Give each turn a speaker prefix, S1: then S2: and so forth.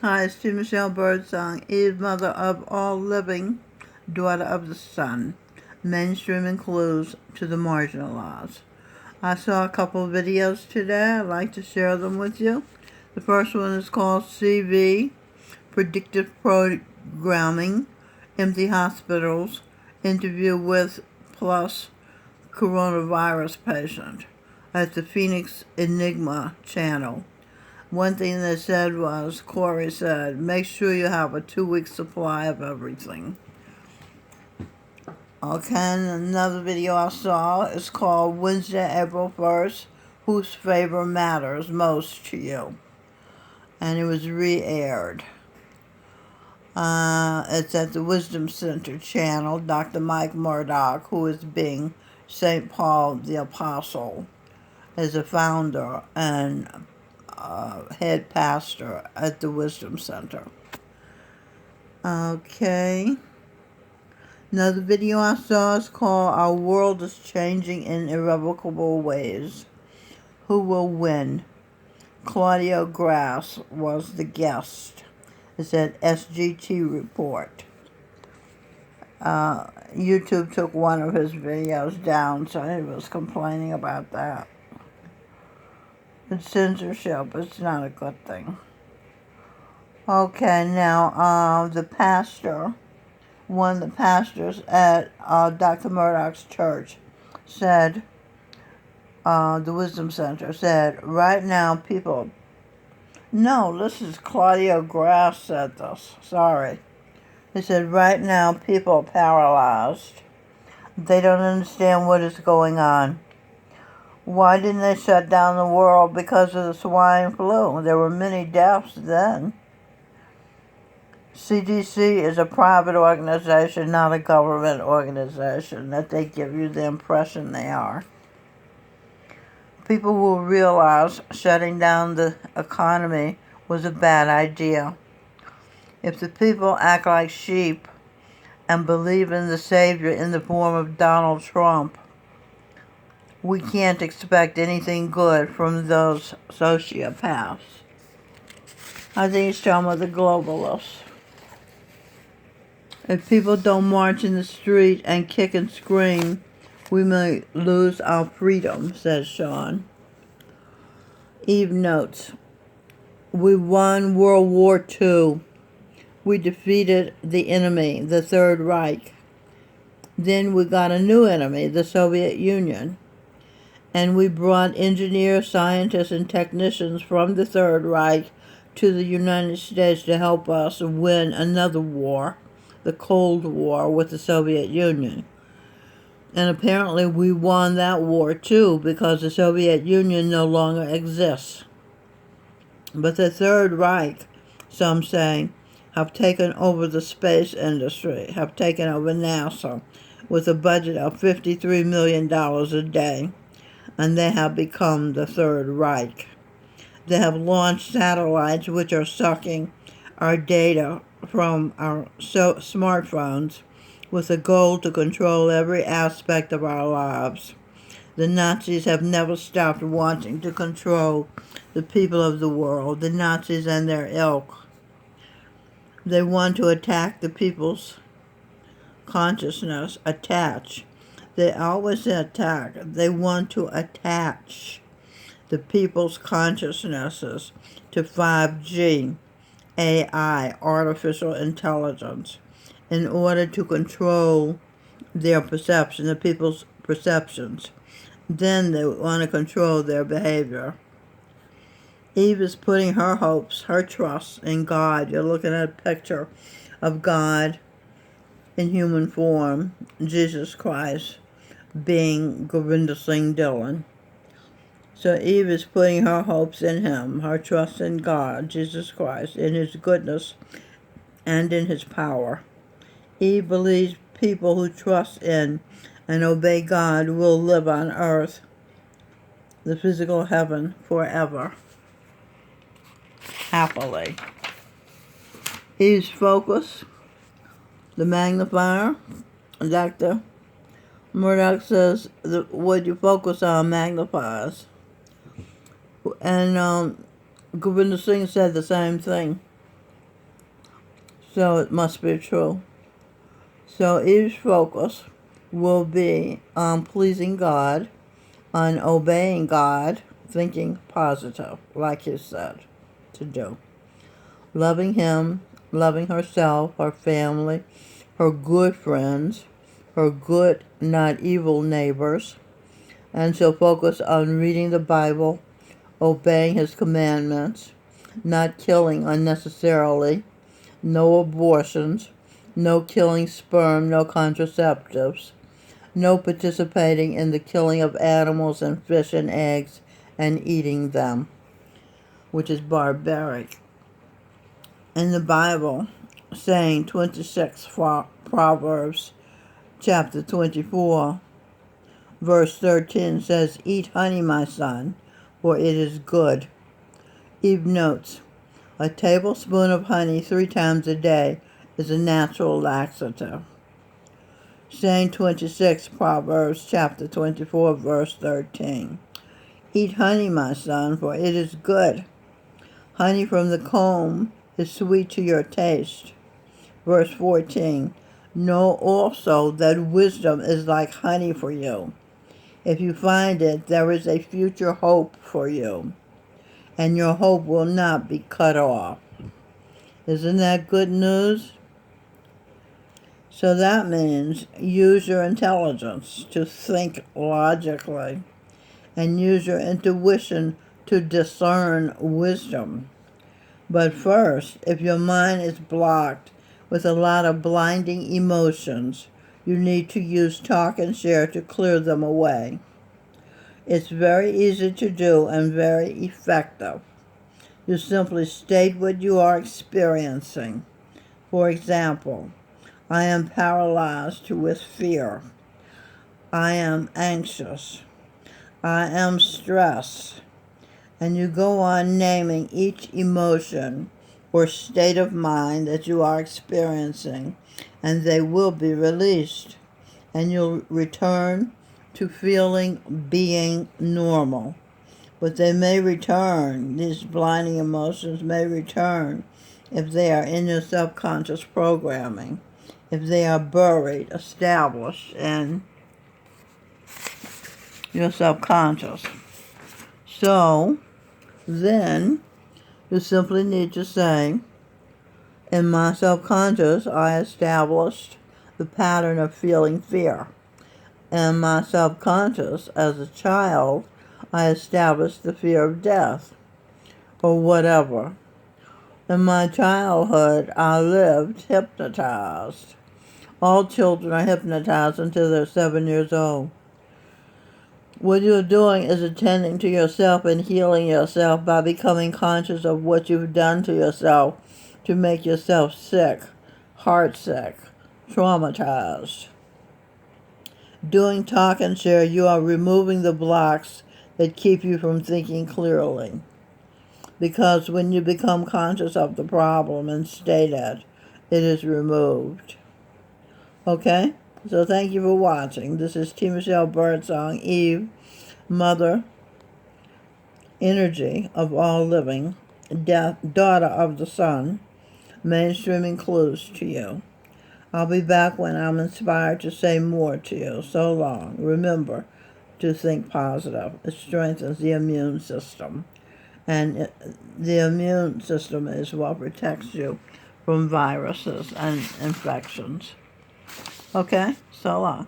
S1: Hi, it's T. Michelle Birdsong, Eve, mother of all living, daughter of the sun, mainstreaming clues to the marginalized. I saw a couple of videos today. I'd like to share them with you. The first one is called CV, Predictive Programming, Empty Hospitals, Interview with Plus Coronavirus Patient at the Phoenix Enigma channel. One thing they said was, Corey said, make sure you have a 2-week supply of everything. Okay, and another video I saw is called Wednesday, April 1st, Whose Favor Matters Most to You? And it was re-aired. It's at the Wisdom Center channel. Dr. Mike Murdock, who is being St. Paul the Apostle, is a founder and head pastor at the Wisdom Center. Okay. Another video I saw is called Our World is Changing in Irrevocable Ways. Who will win? Claudio Grass was the guest. It's at SGT Report. YouTube took one of his videos down, so he was complaining about that. It's censorship. It's not a good thing. Okay, now the pastor, one of the pastors at Dr. Murdoch's church, said, the Wisdom Center said, right now people, no, this is Claudio Grass said this, sorry. He said, right now people are paralyzed. They don't understand what is going on. Why didn't they shut down the world? Because of the swine flu. There were many deaths then. CDC is a private organization, not a government organization, that they give you the impression they are. People will realize shutting down the economy was a bad idea. If the people act like sheep and believe in the Savior in the form of Donald Trump, we can't expect anything good from those sociopaths. I think he's talking about the globalists. If people don't march in the street and kick and scream, we may lose our freedom, says Sean. Eve notes, we won World War II. We defeated the enemy, the Third Reich. Then we got a new enemy, the Soviet Union. And we brought engineers, scientists, and technicians from the Third Reich to the United States to help us win another war, the Cold War with the Soviet Union. And apparently we won that war too, because the Soviet Union no longer exists. But the Third Reich, some say, have taken over the space industry, have taken over NASA with a budget of $53 million a day. And they have become the Third Reich. They have launched satellites which are sucking our data from our smartphones with a goal to control every aspect of our lives. The Nazis have never stopped wanting to control the people of the world, the Nazis and their ilk. They want to attack the people's consciousness, attach. They always attack. They want to attach the people's consciousnesses to 5G, AI, artificial intelligence, in order to control their perception, the people's perceptions. Then they want to control their behavior. Eve is putting her hopes, her trust in God. You're looking at a picture of God in human form, Jesus Christ, being Govinda Singh Dhillon. So Eve is putting her hopes in him, her trust in God, Jesus Christ, in his goodness and in his power. Eve believes people who trust in and obey God will live on earth, the physical heaven, forever, happily. Eve's focus, the magnifier, Dr. Murdoch says what you focus on magnifies. And Govinda Singh said the same thing. So it must be true. So Eve's focus will be on pleasing God, on obeying God, thinking positive, like he said to do. Loving him, loving herself, her family, her good friends, her good, not evil neighbors. And she'll focus on reading the Bible, obeying his commandments, not killing unnecessarily, no abortions, no killing sperm, no contraceptives, no participating in the killing of animals and fish and eggs and eating them, which is barbaric. In the Bible, saying 26 Proverbs chapter 24, verse 13 says, "Eat honey, my son, for it is good." Eve notes, a tablespoon of honey 3 times a day is a natural laxative. Saying 26 Proverbs chapter 24, verse 13. Eat honey, my son, for it is good. Honey from the comb is sweet to your taste. Verse 14. Know also that wisdom is like honey for you. If you find it, there is a future hope for you, and your hope will not be cut off. Isn't that good news? So that means use your intelligence to think logically and use your intuition to discern wisdom. But first, if your mind is blocked with a lot of blinding emotions, you need to use talk and share to clear them away. It's very easy to do and very effective. You simply state what you are experiencing. For example, I am paralyzed with fear. I am anxious. I am stressed. And you go on naming each emotion or state of mind that you are experiencing, and they will be released. And you'll return to being normal. But they may return, these blinding emotions may return if they are in your subconscious programming, if they are buried, established in your subconscious. So then you simply need to say, in my subconscious, I established the pattern of feeling fear. In my subconscious, as a child, I established the fear of death, or whatever. In my childhood, I lived hypnotized. All children are hypnotized until they're 7 years old. What you're doing is attending to yourself and healing yourself by becoming conscious of what you've done to yourself to make yourself sick, heartsick, traumatized. Doing talk and share, you are removing the blocks that keep you from thinking clearly. Because when you become conscious of the problem and state it, it is removed. Okay? So thank you for watching. This is T. Michelle Birdsong, Eve, Mother, Energy of all living, Daughter of the Sun, mainstreaming clues to you. I'll be back when I'm inspired to say more to you. So long. Remember to think positive. It strengthens the immune system. And the immune system is what protects you from viruses and infections. Okay? So long.